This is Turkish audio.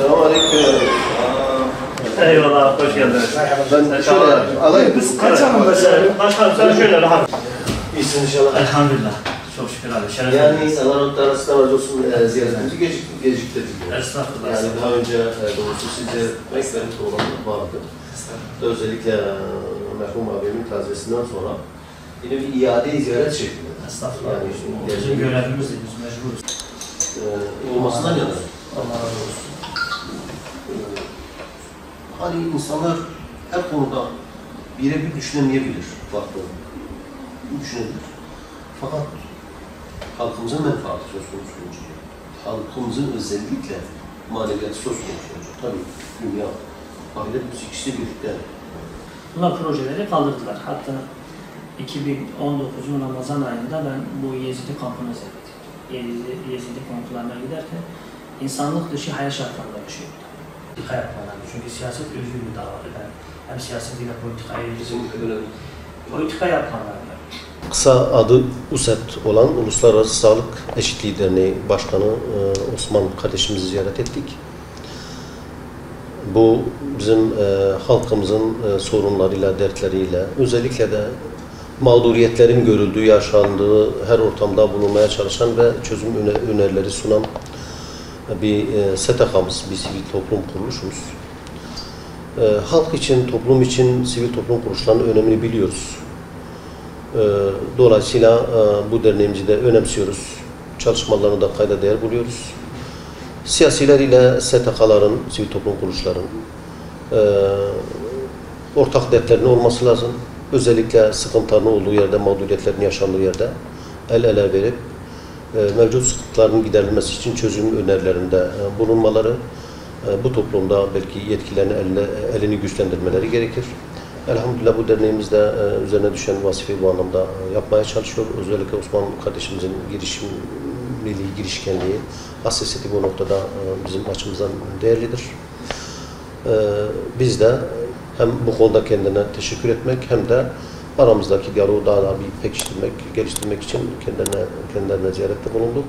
Selamünaleyküm. Eyvallah, hoş geldiniz. Ben şöyle alayım. Biz kaç anında şey? Başkanım sen şöyle rahat. İyisin inşallah. Elhamdülillah. Çok şükür abi. Şeref Yani verdiniz. Allah'ın tanrısına razı olsun ziyaretimizi geciktirdik. Estağfurullah. Yani daha önce doğrusu size beklenti olan vardı. Özellikle merhum abimin tazesinden sonra yine bir iade-i ziyaret şeklinde. Estağfurullah. Yani Bizim görevimiz değil, biz mecburuz. olmasından yana. Allah razı olsun. Hani insanlar her konuda birebir düşünemeyebilir. Farklı düşünebilir. Fakat halkımızın menfaati söz konusu olacak. Halkımızın özellikle maneviyatı söz konusu olacak. Tabii dünya, ahiret biz ikisi birlikte. Bunlar projeleri kaldırdılar. Hatta 2019'un Ramazan ayında ben bu Yezidi kampına ziyaret ettim. Yezidi kamplarına giderken insanlık dışı hayat şartlarında yaşıyordu. Politika yapmalardı. Çünkü siyaset özgür bir davadı. Hem siyasetiyle politikayı politika yapmalardı. Kısa adı USET olan Uluslararası Sağlık Eşitliği Derneği Başkanı Osman kardeşimizi ziyaret ettik. Bu bizim halkımızın sorunlarıyla, dertleriyle, özellikle de mağduriyetlerin görüldüğü, yaşandığı her ortamda bulunmaya çalışan ve çözüm önerileri sunan bir STK'mız, bir sivil toplum kuruluşumuz. Halk için, toplum için sivil toplum kuruluşlarının önemini biliyoruz. Dolayısıyla bu derneğimizi de önemsiyoruz. Çalışmalarını da kayda değer buluyoruz. Siyasiler ile STK'ların, sivil toplum kuruluşların ortak dertlerinin olması lazım. Özellikle sıkıntıların olduğu yerde, mağduriyetlerin yaşandığı yerde el ele verip mevcut sıkıntıların giderilmesi için çözüm önerilerinde bulunmaları, bu toplumda belki yetkilerini elini güçlendirmeleri gerekir. Elhamdülillah bu derneğimizde üzerine düşen vazifeyi bu anlamda yapmaya çalışıyor. Özellikle Osman kardeşimizin girişkenliği, hassasiyeti bu noktada bizim açımızdan değerlidir. Biz de hem bu konuda kendine teşekkür etmek hem de aramızdaki diyaloğu daha da bir pekiştirmek, geliştirmek için kendilerine ziyarette bulunduk.